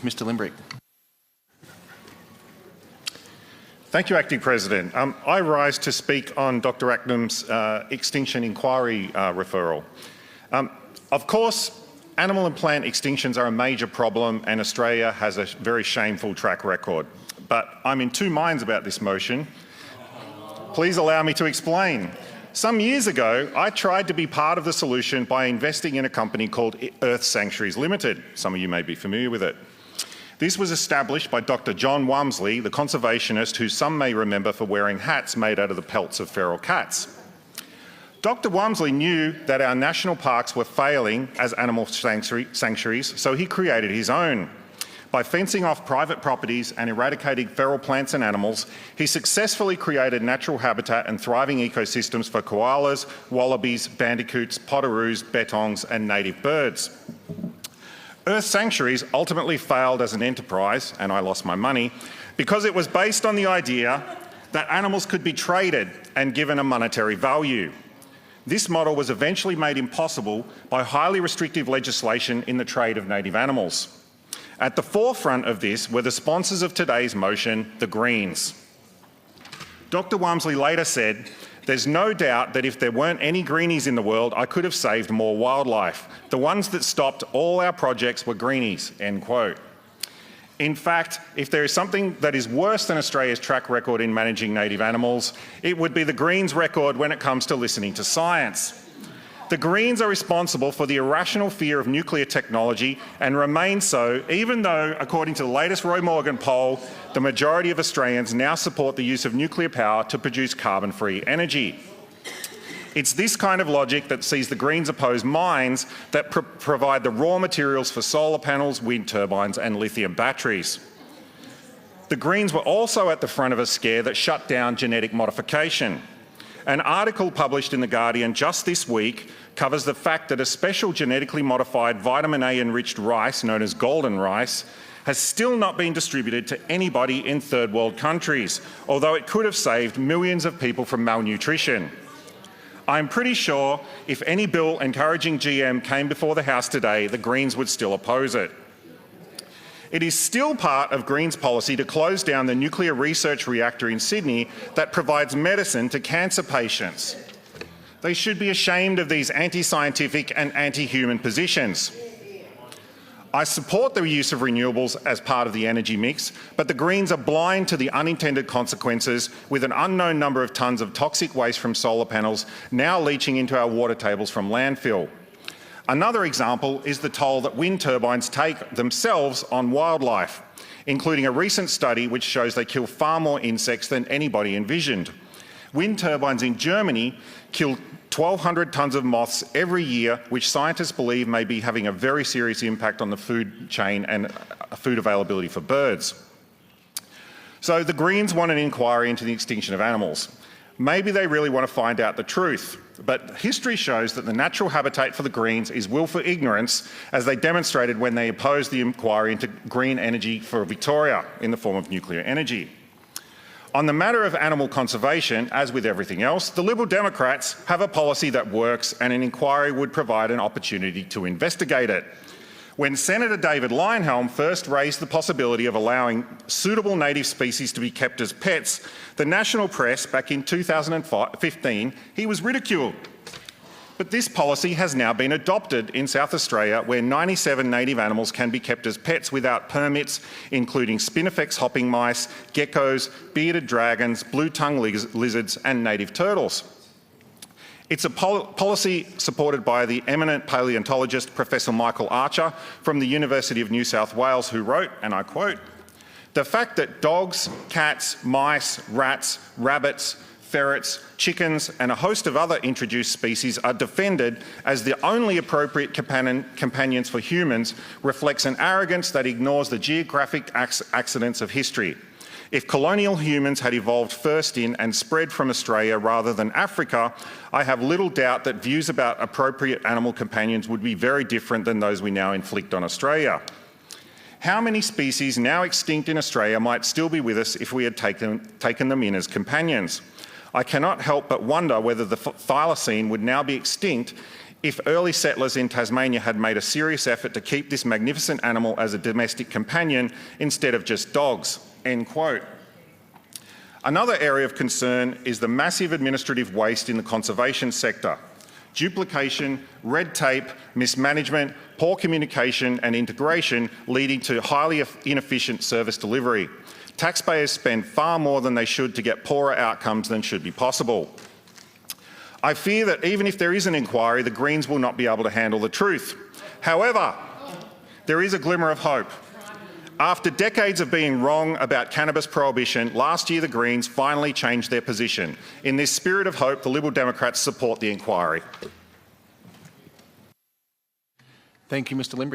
Mr Limbrick. Thank you, Acting President. I rise to speak on Dr Acton's extinction inquiry referral. Of course, animal and plant extinctions are a major problem and Australia has a very shameful track record. But I'm in two minds about this motion. Please allow me to explain. Some years ago, I tried to be part of the solution by investing in a company called Earth Sanctuaries Limited. Some of you may be familiar with it. This was established by Dr John Walmsley, the conservationist who some may remember for wearing hats made out of the pelts of feral cats. Dr Walmsley knew that our national parks were failing as animal sanctuaries, so he created his own. By fencing off private properties and eradicating feral plants and animals, he successfully created natural habitat and thriving ecosystems for koalas, wallabies, bandicoots, potoroos, bettongs and native birds. Earth Sanctuaries ultimately failed as an enterprise, and I lost my money, because it was based on the idea that animals could be traded and given a monetary value. This model was eventually made impossible by highly restrictive legislation in the trade of native animals. At the forefront of this were the sponsors of today's motion, the Greens. Dr Walmsley later said, "There's no doubt that if there weren't any greenies in the world, I could have saved more wildlife. The ones that stopped all our projects were greenies," end quote. In fact, if there is something that is worse than Australia's track record in managing native animals, it would be the Greens' record when it comes to listening to science. The Greens are responsible for the irrational fear of nuclear technology and remain so, even though, according to the latest Roy Morgan poll, the majority of Australians now support the use of nuclear power to produce carbon-free energy. It's this kind of logic that sees the Greens oppose mines that provide the raw materials for solar panels, wind turbines and lithium batteries. The Greens were also at the front of a scare that shut down genetic modification. An article published in The Guardian just this week covers the fact that a special genetically modified vitamin A enriched rice, known as golden rice, has still not been distributed to anybody in third world countries, although it could have saved millions of people from malnutrition. I'm pretty sure if any bill encouraging GM came before the House today, the Greens would still oppose it. It is still part of Greens' policy to close down the nuclear research reactor in Sydney that provides medicine to cancer patients. They should be ashamed of these anti-scientific and anti-human positions. I support the use of renewables as part of the energy mix, but the Greens are blind to the unintended consequences, with an unknown number of tonnes of toxic waste from solar panels now leaching into our water tables from landfill. Another example is the toll that wind turbines take themselves on wildlife, including a recent study which shows they kill far more insects than anybody envisioned. Wind turbines in Germany kill 1,200 tonnes of moths every year, which scientists believe may be having a very serious impact on the food chain and food availability for birds. So the Greens want an inquiry into the extinction of animals. Maybe they really want to find out the truth, but history shows that the natural habitat for the Greens is willful ignorance, as they demonstrated when they opposed the inquiry into green energy for Victoria in the form of nuclear energy. On the matter of animal conservation, as with everything else, the Liberal Democrats have a policy that works, and an inquiry would provide an opportunity to investigate it. When Senator David Limbrick first raised the possibility of allowing suitable native species to be kept as pets, the national press back in 2015, he was ridiculed. But this policy has now been adopted in South Australia, where 97 native animals can be kept as pets without permits, including Spinifex hopping mice, geckos, bearded dragons, blue-tongued lizards and native turtles. It's a policy supported by the eminent paleontologist Professor Michael Archer from the University of New South Wales, who wrote, and I quote, "The fact that dogs, cats, mice, rats, rabbits, ferrets, chickens and a host of other introduced species are defended as the only appropriate companions for humans reflects an arrogance that ignores the geographic accidents of history. If colonial humans had evolved first in and spread from Australia rather than Africa, I have little doubt that views about appropriate animal companions would be very different than those we now inflict on Australia. How many species now extinct in Australia might still be with us if we had taken them in as companions? I cannot help but wonder whether the thylacine would now be extinct if early settlers in Tasmania had made a serious effort to keep this magnificent animal as a domestic companion instead of just dogs." End quote. Another area of concern is the massive administrative waste in the conservation sector. Duplication, red tape, mismanagement, poor communication and integration leading to highly inefficient service delivery. Taxpayers spend far more than they should to get poorer outcomes than should be possible. I fear that even if there is an inquiry, the Greens will not be able to handle the truth. However, there is a glimmer of hope. After decades of being wrong about cannabis prohibition, last year the Greens finally changed their position. In this spirit of hope, the Liberal Democrats support the inquiry. Thank you, Mr Limbrick.